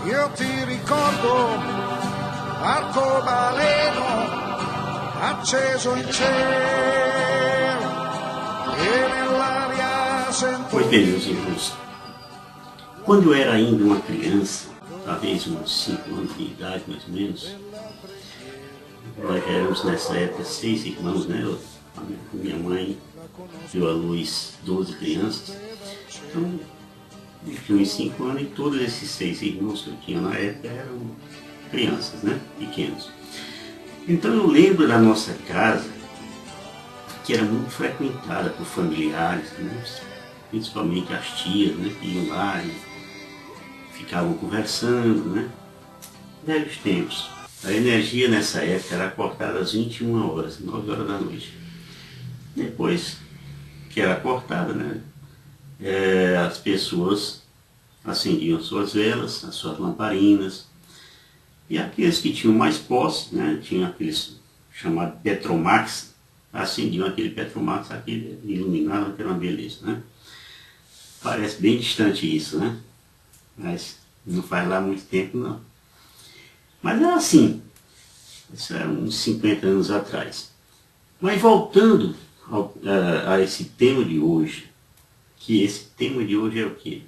Io ti ricordo arcobaleno acceso in cielo e nell'aria sento... Pois bem, meus irmãos, quando eu era ainda uma criança, talvez uns 5 anos de idade mais ou menos, nós já éramos nessa época 6 irmãos, né? Minha mãe deu à luz 12 crianças, então eu tinha uns 5 anos e todos esses 6 irmãos que eu tinha na época eram crianças, né? Pequenos. Então eu lembro da nossa casa, que era muito frequentada por familiares, né? Principalmente as tias, né? Que iam lá e ficavam conversando, né? Velhos tempos. A energia nessa época era cortada às 21 horas, 9 horas da noite. Depois que era cortada, né? As pessoas acendiam suas velas, as suas lamparinas, e aqueles que tinham mais posse, né? Tinham aqueles chamados Petromax, acendiam aquele Petromax, aquele iluminava, que era uma beleza, né? Parece bem distante isso, né? Mas não faz lá muito tempo, não. Mas era assim, isso era uns 50 anos atrás. Mas voltando a esse tema de hoje, que esse tema de hoje é o quê?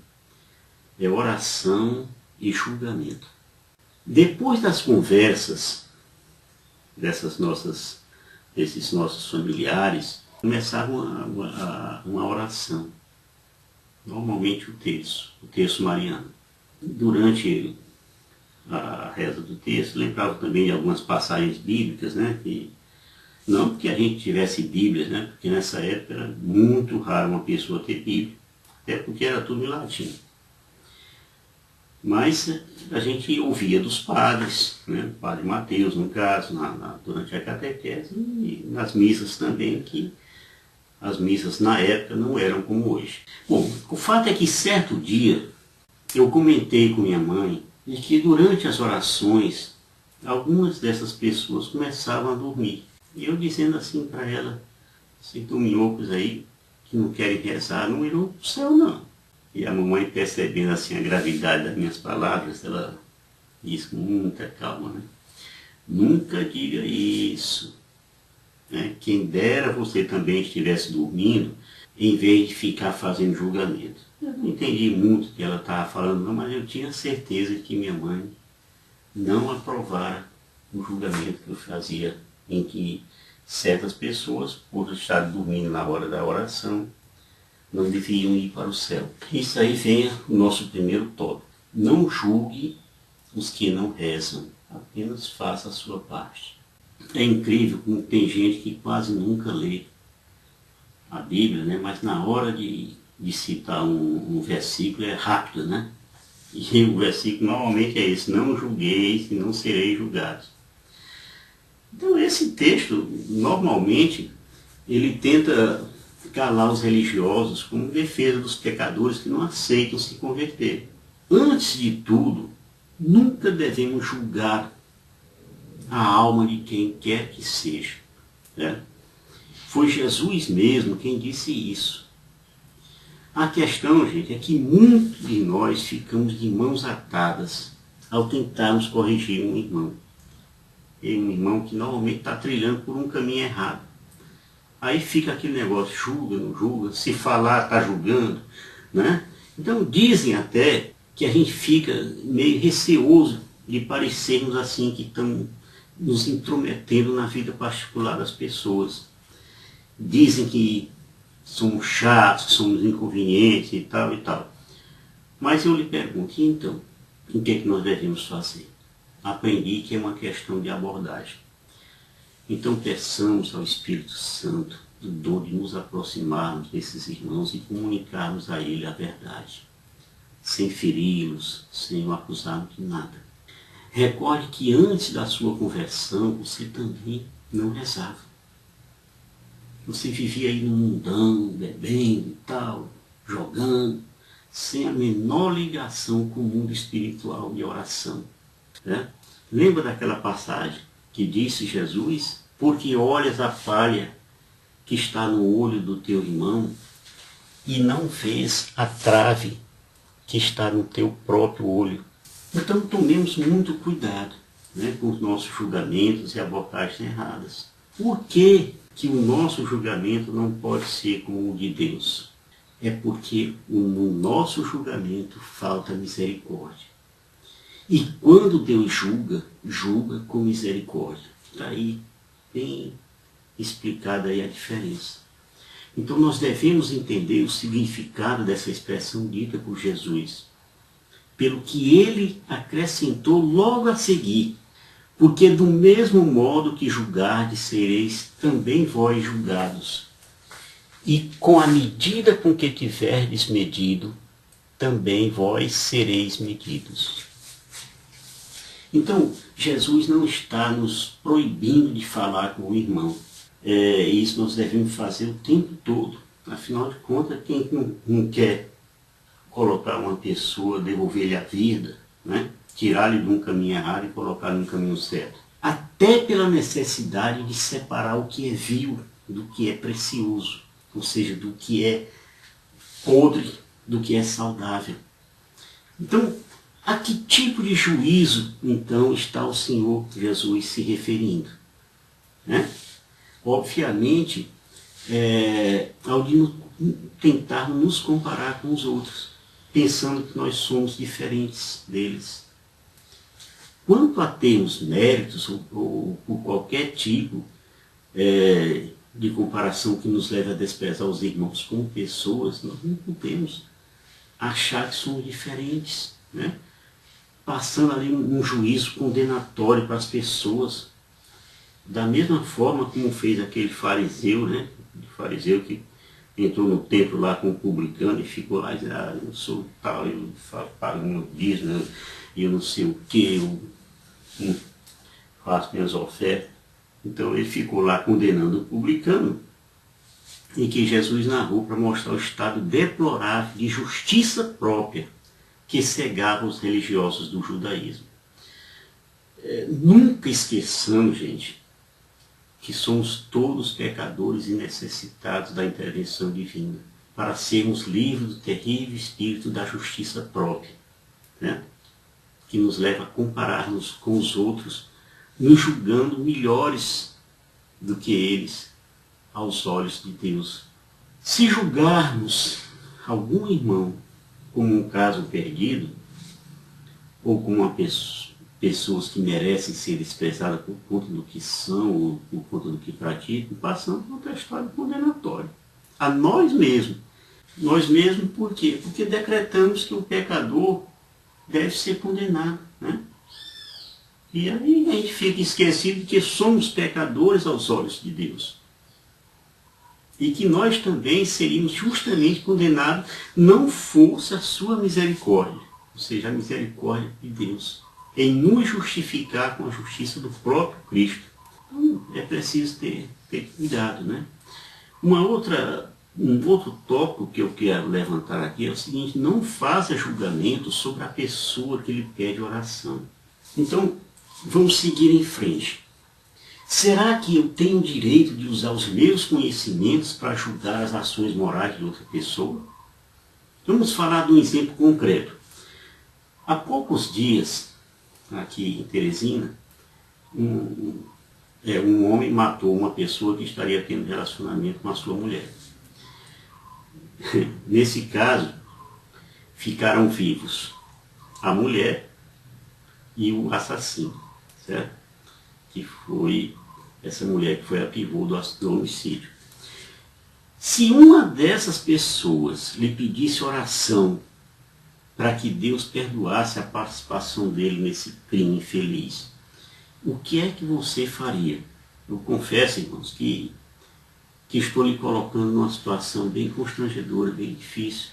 É oração e julgamento. Depois das conversas desses nossos familiares, começava uma oração. Normalmente o terço mariano. Durante a reza do terço, lembrava também de algumas passagens bíblicas, né? Que, não porque a gente tivesse Bíblias, né? Porque nessa época era muito raro uma pessoa ter Bíblia, até porque era tudo em latim. Mas a gente ouvia dos padres, né? O padre Mateus, no caso, durante a catequese, e nas missas também, que as missas na época não eram como hoje. Bom, o fato é que certo dia eu comentei com minha mãe de que durante as orações algumas dessas pessoas começavam a dormir. E eu dizendo assim para ela, esses dominhocos aí que não querem rezar não irão para o céu não. E a mamãe, percebendo assim a gravidade das minhas palavras, ela disse com muita calma, né? Nunca diga isso. Né? Quem dera você também estivesse dormindo, em vez de ficar fazendo julgamento. Eu não entendi muito o que ela estava falando, não, mas eu tinha certeza de que minha mãe não aprovara o julgamento que eu fazia, em que certas pessoas, por estar dormindo na hora da oração, não deviam ir para o céu. Isso aí vem o nosso primeiro tópico. Não julgue os que não rezam, apenas faça a sua parte. É incrível como tem gente que quase nunca lê a Bíblia, né? Mas na hora de citar um versículo é rápido, né? E o versículo normalmente é esse: não julgueis e não sereis julgados. Então esse texto, normalmente, ele tenta calar os religiosos como defesa dos pecadores que não aceitam se converter. Antes de tudo, nunca devemos julgar a alma de quem quer que seja. Né? Foi Jesus mesmo quem disse isso. A questão, gente, é que muitos de nós ficamos de mãos atadas ao tentarmos corrigir um irmão. E um irmão que normalmente está trilhando por um caminho errado. Aí fica aquele negócio, julga, não julga, se falar, está julgando. Né? Então dizem até que a gente fica meio receoso de parecermos assim que estamos nos intrometendo na vida particular das pessoas. Dizem que somos chatos, que somos inconvenientes e tal e tal. Mas eu lhe pergunto, e então, o que é que nós devemos fazer? Aprendi que é uma questão de abordagem. Então peçamos ao Espírito Santo o dom de nos aproximarmos desses irmãos e comunicarmos a ele a verdade, sem feri-los, sem o acusarmos de nada. Recorde que antes da sua conversão você também não rezava. Você vivia aí no mundão, bebendo e tal, jogando, sem a menor ligação com o mundo espiritual de oração. Né? Lembra daquela passagem que disse Jesus: porque olhas a palha que está no olho do teu irmão e não vês a trave que está no teu próprio olho. Então tomemos muito cuidado, né, com os nossos julgamentos e abordagens erradas. Por que o nosso julgamento não pode ser como o de Deus? É porque no nosso julgamento falta misericórdia. E quando Deus julga, julga com misericórdia. Está aí bem explicada aí a diferença. Então nós devemos entender o significado dessa expressão dita por Jesus, pelo que ele acrescentou logo a seguir. Porque do mesmo modo que julgardes, sereis também vós julgados. E com a medida com que tiverdes medido, também vós sereis medidos. Então, Jesus não está nos proibindo de falar com o irmão. Isso nós devemos fazer o tempo todo. Afinal de contas, quem não quer colocar uma pessoa, devolver-lhe a vida, né? Tirar-lhe de um caminho errado e colocar no caminho certo. Até pela necessidade de separar o que é vil do que é precioso. Ou seja, do que é podre, do que é saudável. Então, a que tipo de juízo, então, está o Senhor Jesus se referindo? Né? Obviamente, ao de tentar nos comparar com os outros, pensando que nós somos diferentes deles. Quanto a termos méritos ou por qualquer tipo de comparação que nos leve a desprezar os irmãos como pessoas, nós não podemos achar que somos diferentes, né? Passando ali um juízo condenatório para as pessoas, da mesma forma como fez aquele fariseu, né? O fariseu que entrou no templo lá com o publicano e ficou lá dizendo, eu sou tal, eu pago meu dízimo, eu não sei o que, eu faço minhas ofertas. Então ele ficou lá condenando o publicano, em que Jesus narrou para mostrar o estado deplorável de justiça própria que cegava os religiosos do judaísmo. Nunca esqueçamos, gente, que somos todos pecadores e necessitados da intervenção divina, para sermos livres do terrível espírito da justiça própria, né? Que nos leva a comparar-nos com os outros, nos julgando melhores do que eles aos olhos de Deus. Se julgarmos algum irmão como um caso perdido, ou como uma pessoas que merecem ser desprezadas por conta do que são, ou por conta do que praticam, passamos por outra história condenatória. A nós mesmos. Nós mesmos por quê? Porque decretamos que o pecador deve ser condenado, né? E aí a gente fica esquecido de que somos pecadores aos olhos de Deus. E que nós também seríamos justamente condenados, não fosse a sua misericórdia, ou seja, a misericórdia de Deus, em nos justificar com a justiça do próprio Cristo. Então é preciso ter cuidado, né? Um outro tópico que eu quero levantar aqui é o seguinte: não faça julgamento sobre a pessoa que lhe pede oração. Então, vamos seguir em frente. Será que eu tenho o direito de usar os meus conhecimentos para julgar as ações morais de outra pessoa? Vamos falar de um exemplo concreto. Há poucos dias, aqui em Teresina, um homem matou uma pessoa que estaria tendo relacionamento com a sua mulher. Nesse caso, ficaram vivos a mulher e o assassino, certo? Que foi essa mulher que foi a pivô do homicídio. Se uma dessas pessoas lhe pedisse oração para que Deus perdoasse a participação dele nesse crime infeliz, o que é que você faria? Eu confesso, irmãos, que estou lhe colocando numa situação bem constrangedora, bem difícil,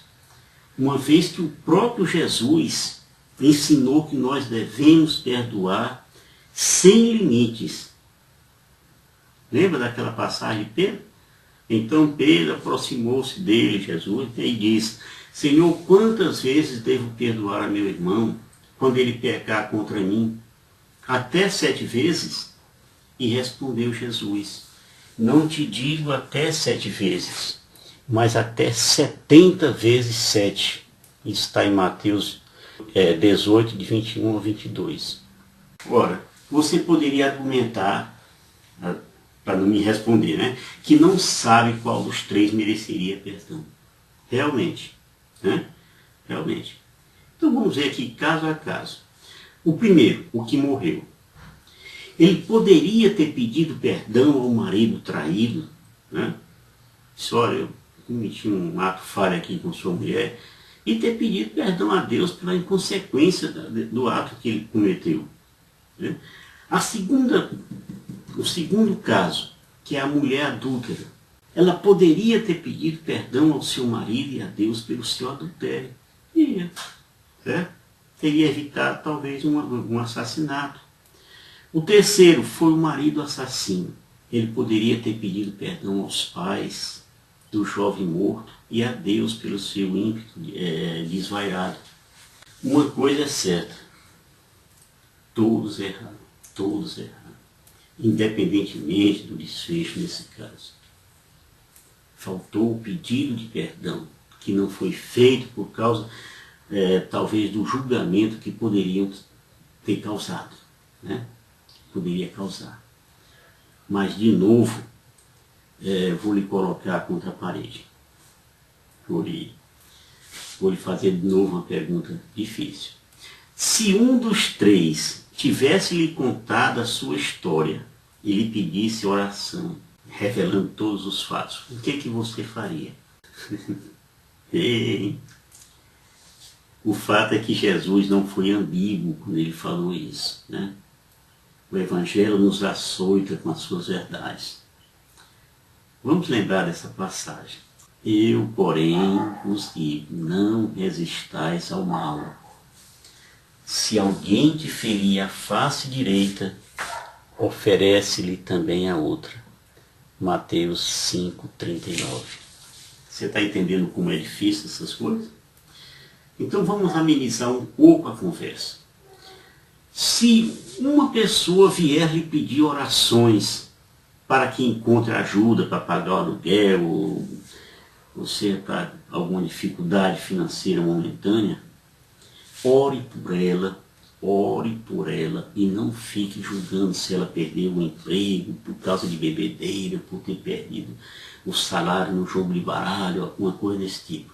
uma vez que o próprio Jesus ensinou que nós devemos perdoar sem limites. Lembra daquela passagem de Pedro? Então Pedro aproximou-se dele, Jesus, e disse: Senhor, quantas vezes devo perdoar a meu irmão quando ele pecar contra mim? Até 7 vezes? E respondeu Jesus: não te digo até 7 vezes, mas até 70 vezes 7. Isso está em Mateus 18, de 21 a 22. Ora, você poderia argumentar, para não me responder, né, que não sabe qual dos três mereceria perdão. Realmente. Né? Realmente. Então vamos ver aqui caso a caso. O primeiro, o que morreu. Ele poderia ter pedido perdão ao marido traído, né? Disse, olha, eu cometi um ato falho aqui com sua mulher, e ter pedido perdão a Deus pela inconsequência do ato que ele cometeu. Né? O segundo caso, que é a mulher adúltera, ela poderia ter pedido perdão ao seu marido e a Deus pelo seu adultério. Certo? Teria evitado talvez um assassinato. O terceiro foi o marido assassino. Ele poderia ter pedido perdão aos pais do jovem morto e a Deus pelo seu ímpeto desvairado. Uma coisa é certa, todos erraram, independentemente do desfecho nesse caso. Faltou o pedido de perdão, que não foi feito por causa, talvez, do julgamento que poderiam ter causado, né? Poderia causar. Mas, de novo, vou lhe colocar contra a parede. Vou lhe fazer de novo uma pergunta difícil. Se um dos três tivesse lhe contado a sua história e lhe pedisse oração, revelando todos os fatos, o que você faria? O fato é que Jesus não foi ambíguo quando ele falou isso, né? O Evangelho nos açoita com as suas verdades. Vamos lembrar dessa passagem. Eu, porém, vos digo, não resistais ao mal. Se alguém te ferir a face direita, oferece-lhe também a outra. Mateus 5:39. Você está entendendo como é difícil essas coisas? Então vamos amenizar um pouco a conversa. Se uma pessoa vier lhe pedir orações para que encontre ajuda para pagar o aluguel, ou você para alguma dificuldade financeira momentânea, ore por ela e não fique julgando se ela perdeu o emprego por causa de bebedeira, por ter perdido o salário no jogo de baralho, alguma coisa desse tipo.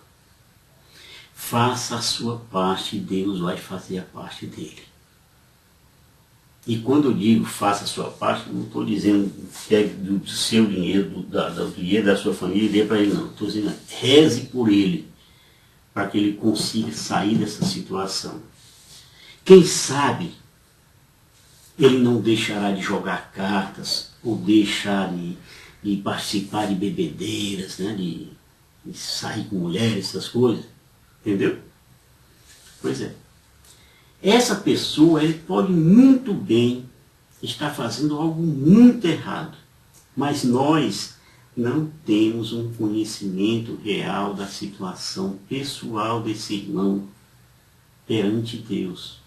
Faça a sua parte e Deus vai fazer a parte dele. E quando eu digo faça a sua parte, não estou dizendo pegue do seu dinheiro, do dinheiro da sua família e dê para ele, não. Estou dizendo reze por ele, para que ele consiga sair dessa situação. Quem sabe ele não deixará de jogar cartas, ou deixar de participar de bebedeiras, né, de sair com mulheres, essas coisas. Entendeu? Pois é. Essa pessoa, ele pode muito bem estar fazendo algo muito errado, mas nós não temos um conhecimento real da situação pessoal desse irmão perante Deus.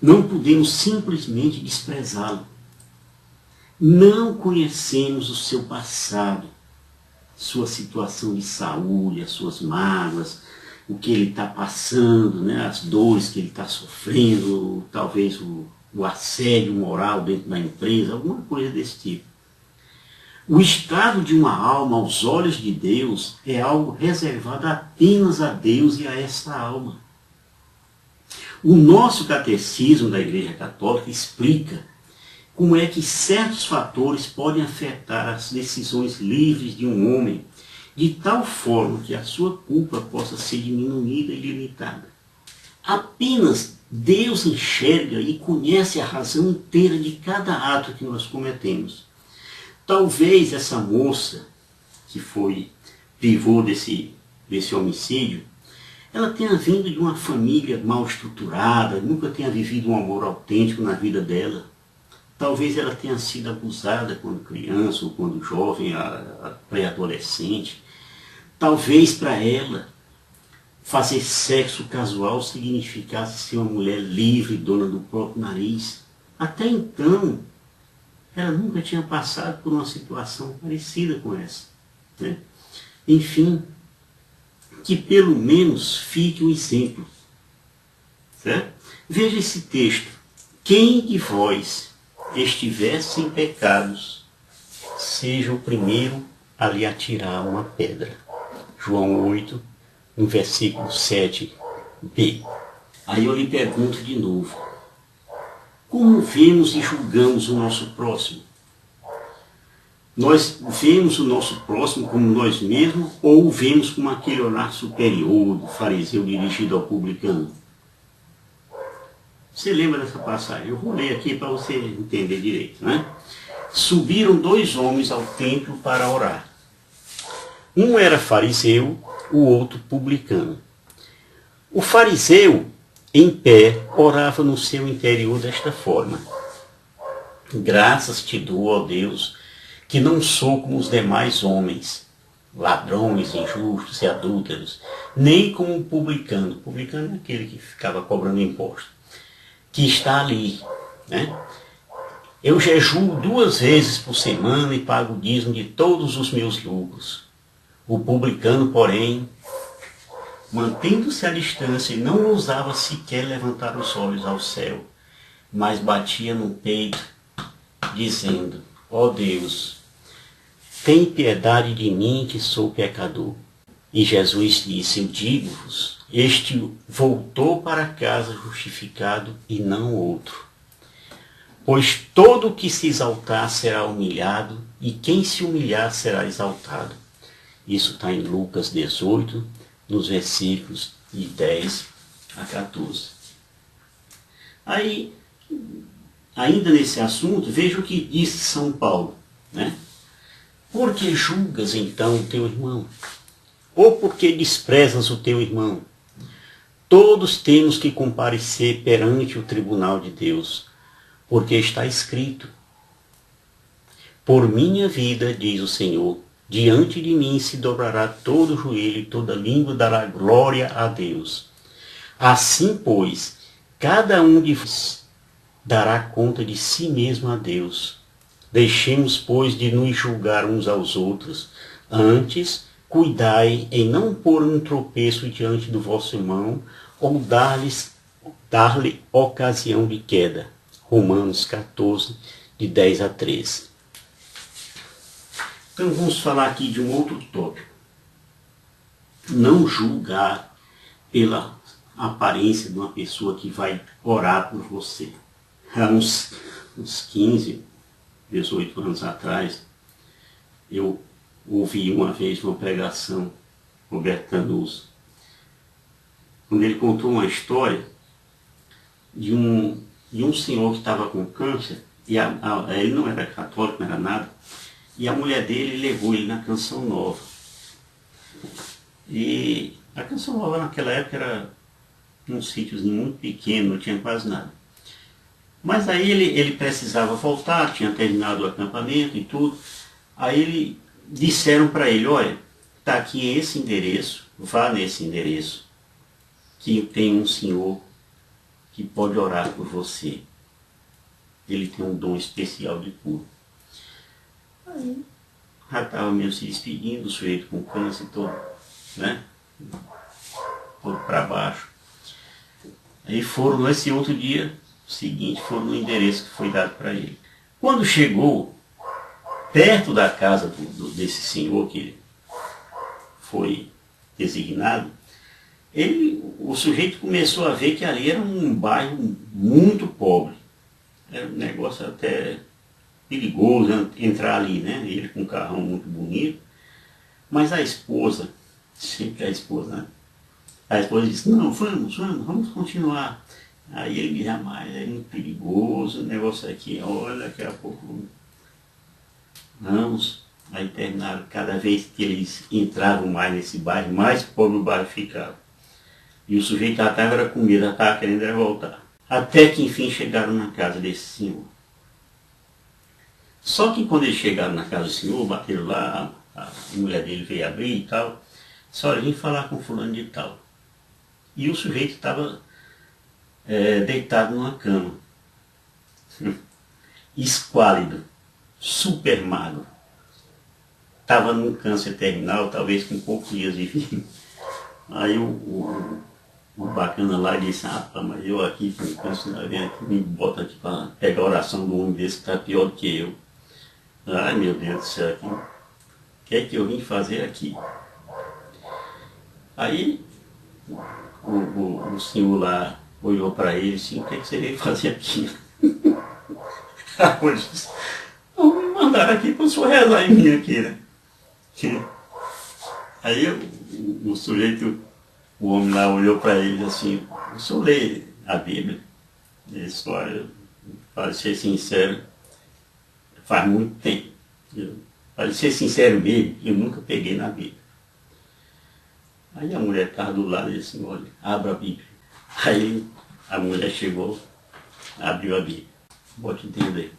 Não podemos simplesmente desprezá-lo. Não conhecemos o seu passado, sua situação de saúde, as suas mágoas, o que ele está passando, né, as dores que ele está sofrendo, talvez o assédio moral dentro da empresa, alguma coisa desse tipo. O estado de uma alma aos olhos de Deus é algo reservado apenas a Deus e a essa alma. O nosso catecismo da Igreja Católica explica como é que certos fatores podem afetar as decisões livres de um homem, de tal forma que a sua culpa possa ser diminuída e limitada. Apenas Deus enxerga e conhece a razão inteira de cada ato que nós cometemos. Talvez essa moça que foi pivô desse homicídio, ela tenha vindo de uma família mal estruturada, nunca tenha vivido um amor autêntico na vida dela. Talvez ela tenha sido abusada quando criança ou quando jovem, a pré-adolescente. Talvez para ela fazer sexo casual significasse ser uma mulher livre, dona do próprio nariz. Até então, ela nunca tinha passado por uma situação parecida com essa, né? Enfim, que pelo menos fique um exemplo. Certo? Veja esse texto. Quem de vós estiver sem pecados, seja o primeiro a lhe atirar uma pedra. João 8, no versículo 7b. Aí eu lhe pergunto de novo. Como vemos e julgamos o nosso próximo? Nós vemos o nosso próximo como nós mesmos ou o vemos como aquele olhar superior do fariseu dirigido ao publicano? Você lembra dessa passagem? Eu vou ler aqui para você entender direito, né? Subiram 2 homens ao templo para orar. Um era fariseu, o outro publicano. O fariseu, em pé, orava no seu interior desta forma: graças te dou, ó Deus, que não sou como os demais homens, ladrões, injustos e adúlteros, nem como o publicano. O publicano é aquele que ficava cobrando imposto, que está ali, né? Eu jejuo 2 vezes por semana e pago o dízimo de todos os meus lucros. O publicano, porém, mantendo-se à distância, não ousava sequer levantar os olhos ao céu, mas batia no peito, dizendo: ó Deus, tem piedade de mim que sou pecador. E Jesus disse: eu digo-vos, este voltou para casa justificado e não outro. Pois todo o que se exaltar será humilhado, e quem se humilhar será exaltado. Isso está em Lucas 18, nos versículos de 10 a 14. Aí, ainda nesse assunto, veja o que disse São Paulo, né? Por que julgas então o teu irmão? Ou por que desprezas o teu irmão? Todos temos que comparecer perante o tribunal de Deus, porque está escrito: por minha vida, diz o Senhor, diante de mim se dobrará todo joelho e toda língua dará glória a Deus. Assim, pois, cada um de vós dará conta de si mesmo a Deus. Deixemos, pois, de nos julgar uns aos outros. Antes, cuidai em não pôr um tropeço diante do vosso irmão, ou dar-lhe ocasião de queda. Romanos 14, de 10 a 13. Então vamos falar aqui de um outro tópico. Não julgar pela aparência de uma pessoa que vai orar por você. Há uns 15, 18 anos atrás, eu ouvi uma vez uma pregação, Roberto Canuso, quando ele contou uma história de um senhor que estava com câncer, e ele não era católico, não era nada, e a mulher dele levou ele na Canção Nova. E a Canção Nova naquela época era um sítiozinho muito pequeno, não tinha quase nada. Mas aí ele precisava voltar, tinha terminado o acampamento e tudo. Aí disseram para ele: olha, está aqui esse endereço, vá nesse endereço, que tem um senhor que pode orar por você. Ele tem um dom especial de cura. Aí já estava mesmo se despedindo, o sujeito com câncer todo, né? Todo para baixo. Aí foram nesse outro dia seguinte, foram no endereço que foi dado para ele. Quando chegou perto da casa desse senhor que foi designado, o sujeito começou a ver que ali era um bairro muito pobre. Era um negócio até perigoso entrar ali, né? Ele com um carrão muito bonito. Mas a esposa, sempre a esposa, né? A esposa disse: não, vamos continuar. Aí ele dizia: mas é muito perigoso o negócio aqui, olha, daqui a pouco vamos. Aí terminaram, cada vez que eles entravam mais nesse bairro, mais pobre o bairro ficava. E o sujeito já estava com medo, já estava querendo voltar. Até que enfim chegaram na casa desse senhor. Só que quando eles chegaram na casa do senhor, bateram lá, a mulher dele veio abrir e tal, só vim falar com fulano de tal. E o sujeito estava deitado numa cama, esquálido, super magro. Estava num câncer terminal, talvez com poucos dias de vida. Aí o o bacana lá disse, rapaz, mas eu aqui, com o funcionário aqui, me bota aqui para pegar a oração do homem desse que está pior do que eu. Ai, meu Deus do céu, o que é que eu vim fazer aqui? Aí o senhor lá olhou para ele e disse, o que é que você veio fazer aqui? Então, me mandaram aqui para o senhor rezar em mim aqui, né? Aí o sujeito, o homem lá olhou para ele assim, o senhor lê a Bíblia? Ele disse, olha, para ser sincero, faz muito tempo. Para ser sincero mesmo, eu nunca peguei na Bíblia. Aí a mulher estava do lado e disse assim, olha, abra a Bíblia. Aí a mulher chegou, abriu a Bíblia. Vou te entender.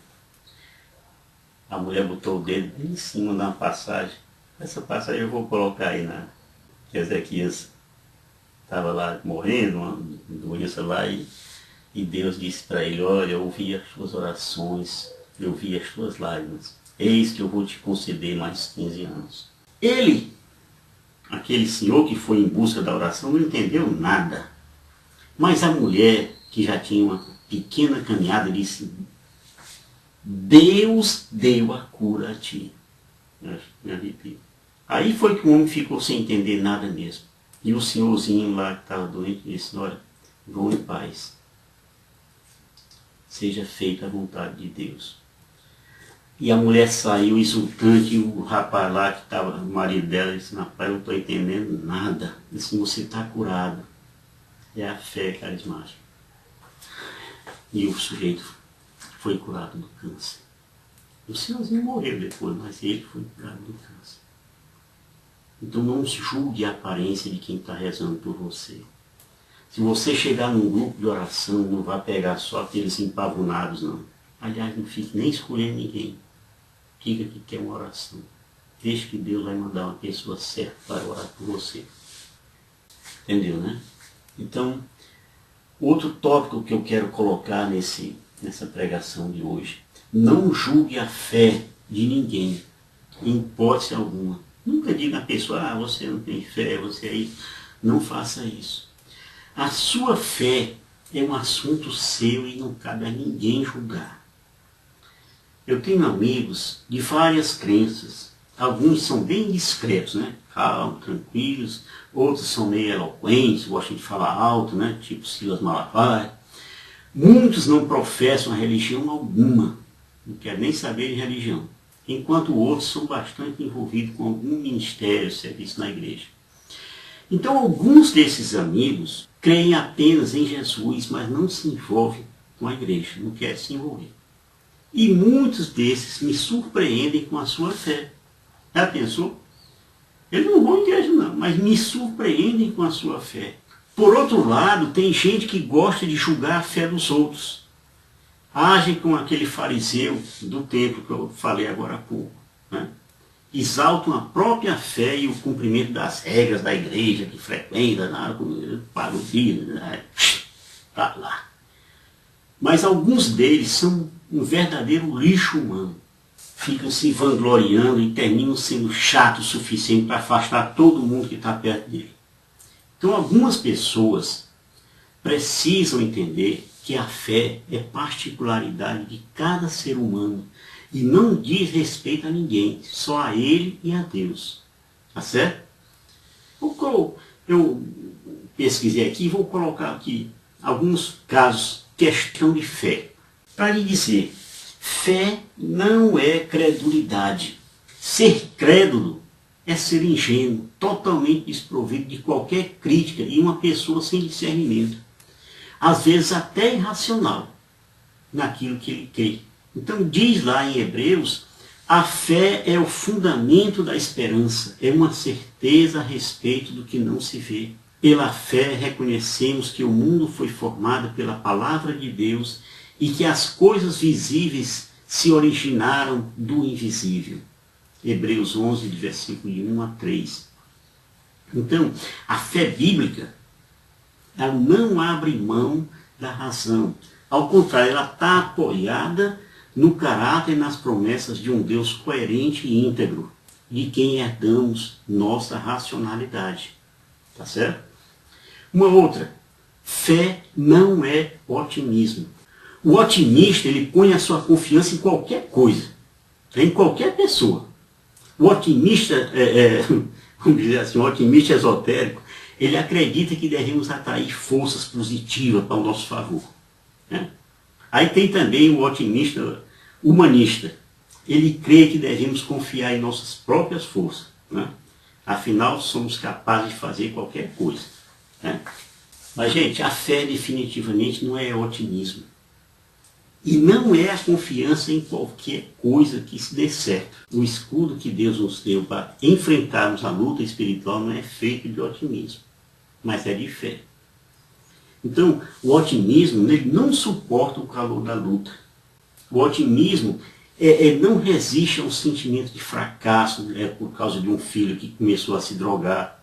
A mulher botou o dedo bem em cima de uma passagem. Essa passagem eu vou colocar aí na... que Ezequias estava lá morrendo, uma doença lá, e Deus disse para ele, olha, eu ouvi as suas orações, eu vi as suas lágrimas. Eis que eu vou te conceder mais 15 anos. Ele, aquele senhor que foi em busca da oração, não entendeu nada. Mas a mulher, que já tinha uma pequena caminhada, disse, Deus deu a cura a ti. Me arrepio. Aí foi que o homem ficou sem entender nada mesmo. E o senhorzinho lá que estava doente disse, olha, vão em paz. Seja feita a vontade de Deus. E a mulher saiu exultante, e o rapaz lá que estava, o marido dela, disse, rapaz, eu não estou entendendo nada. Ele disse, você está curado. É a fé carismática. E o sujeito foi curado do câncer. O senhorzinho morreu depois, mas ele foi curado do câncer. Então não julgue a aparência de quem está rezando por você. Se você chegar num grupo de oração, não vai pegar só aqueles empavonados, não. Aliás, não fique nem escolhendo ninguém. Diga que quer uma oração. Deixe que Deus vai mandar uma pessoa certa para orar por você. Entendeu, né? Então, outro tópico que eu quero colocar nessa pregação de hoje. Não julgue a fé de ninguém, em hipótese alguma. Nunca diga à pessoa, você não tem fé, você aí. Não faça isso. A sua fé é um assunto seu e não cabe a ninguém julgar. Eu tenho amigos de várias crenças. Alguns são bem discretos, né? Calmos, tranquilos. Outros são meio eloquentes, gostam de falar alto, né? Tipo Silas Malafaia. Muitos não professam a religião alguma. Não querem nem saber de religião. Enquanto outros são bastante envolvidos com algum ministério, serviço na igreja. Então, alguns desses amigos creem apenas em Jesus, mas não se envolvem com a igreja, não querem se envolver. E muitos desses me surpreendem com a sua fé. Já pensou? Eles não vão à igreja não, mas me surpreendem com a sua fé. Por outro lado, tem gente que gosta de julgar a fé dos outros. Agem com aquele fariseu do templo que eu falei agora há pouco. Né? Exaltam a própria fé e o cumprimento das regras da igreja que frequenta, paga o dia, tá lá. Mas alguns deles são um verdadeiro lixo humano. Ficam se vangloriando e terminam sendo chatos o suficiente para afastar todo mundo que está perto dele. Então algumas pessoas precisam entender que a fé é particularidade de cada ser humano e não diz respeito a ninguém, só a ele e a Deus. Tá certo? Eu pesquisei aqui e vou colocar aqui alguns casos, questão de fé. Para lhe dizer, fé não é credulidade. Ser crédulo é ser ingênuo, totalmente desprovido de qualquer crítica e uma pessoa sem discernimento. Às vezes até irracional naquilo que ele crê. Então diz lá em Hebreus, a fé é o fundamento da esperança, é uma certeza a respeito do que não se vê. Pela fé reconhecemos que o mundo foi formado pela palavra de Deus e que as coisas visíveis se originaram do invisível. Hebreus 11, de versículo 1 a 3. Então, a fé bíblica, ela não abre mão da razão. Ao contrário, ela está apoiada no caráter e nas promessas de um Deus coerente e íntegro, de quem herdamos nossa racionalidade. Tá certo? Uma outra, Fé não é otimismo. O otimista, ele põe a sua confiança em qualquer coisa, em qualquer pessoa. O otimista, vamos dizer assim, o otimista esotérico, ele acredita que devemos atrair forças positivas para o nosso favor, né? Aí tem também o otimista humanista. Ele crê que devemos confiar em nossas próprias forças, né? Afinal, somos capazes de fazer qualquer coisa, né? Mas, gente, a fé definitivamente não é otimismo. E não é a confiança em qualquer coisa que se dê certo. O escudo que Deus nos deu para enfrentarmos a luta espiritual não é feito de otimismo, mas é de fé. Então, o otimismo, ele não suporta o calor da luta. O otimismo não resiste a um sentimento de fracasso, né, por causa de um filho que começou a se drogar.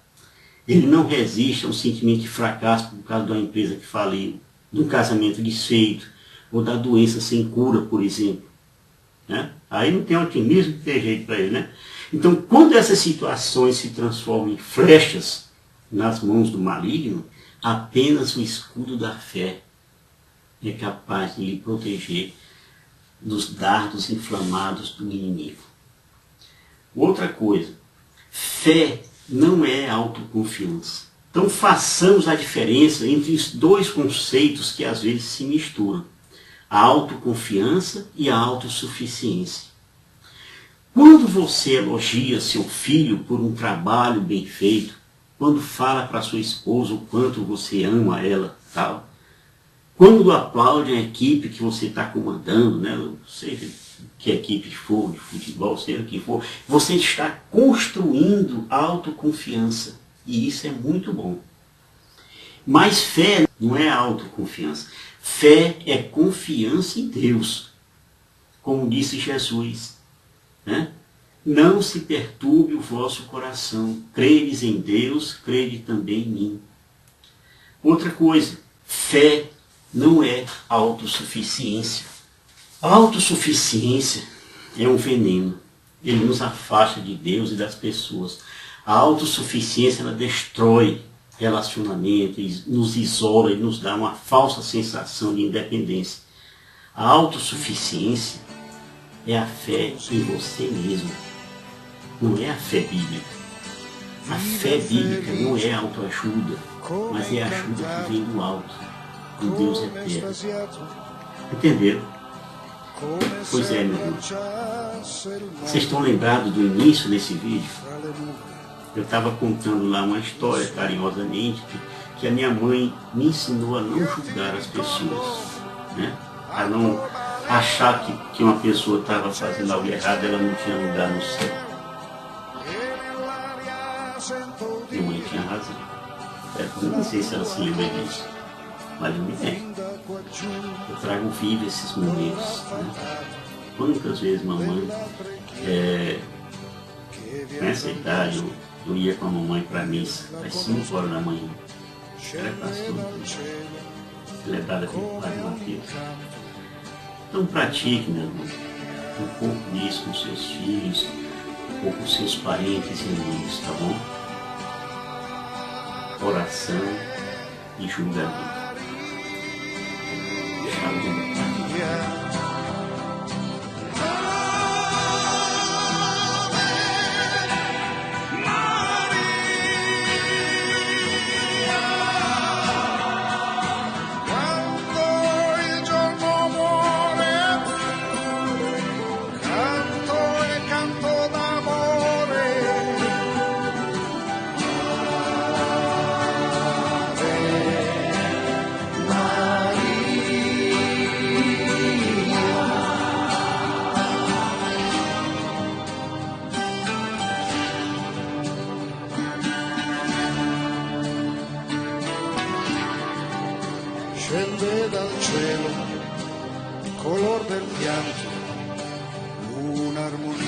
Ele não resiste a um sentimento de fracasso por causa de uma empresa que faliu, de um casamento desfeito, ou da doença sem cura, por exemplo, né? Aí não tem otimismo que tem jeito para ele, né? Então, quando essas situações se transformam em flechas nas mãos do maligno, apenas o escudo da fé é capaz de lhe proteger dos dardos inflamados do inimigo. Outra coisa, fé não é autoconfiança. Então façamos a diferença entre os dois conceitos que às vezes se misturam: a autoconfiança e a autossuficiência. Quando você elogia seu filho por um trabalho bem feito, quando fala para sua esposa o quanto você ama ela, tal, quando aplaude a equipe que você está comandando, né, seja que equipe for, de futebol, seja o que for, você está construindo autoconfiança. E isso é muito bom. Mas fé não é autoconfiança. Fé é confiança em Deus. Como disse Jesus, né? Não se perturbe o vosso coração. Credes em Deus, crede também em mim. Outra coisa, fé não é autossuficiência. A autossuficiência é um veneno. Ele nos afasta de Deus e das pessoas. A autossuficiência, ela destrói relacionamento, nos isola e nos dá uma falsa sensação de independência. A autossuficiência é a fé em você mesmo. Não é a fé bíblica. A fé bíblica não é autoajuda, mas é a ajuda que vem do alto, do Deus eterno. Entenderam? Pois é, meu irmão. Vocês estão lembrados do início desse vídeo? Eu estava contando lá uma história carinhosamente que a minha mãe me ensinou a não julgar as pessoas, né? A não achar que uma pessoa estava fazendo algo errado, ela não tinha lugar no céu. Minha mãe tinha razão. Eu não sei se ela se lembra disso, mas eu me lembro. Eu trago vivo esses momentos, né? Quantas vezes mamãe, nessa idade, eu ia com a mamãe para a missa, às 5 horas da manhã. Era pastor, celebrada pelo Padre Mateus. Então pratique, meu irmão, um pouco disso com seus filhos, um pouco com seus parentes e amigos, tá bom? Oração e julgamento. Shalom. Scende dal cielo, color del pianto, un'armonia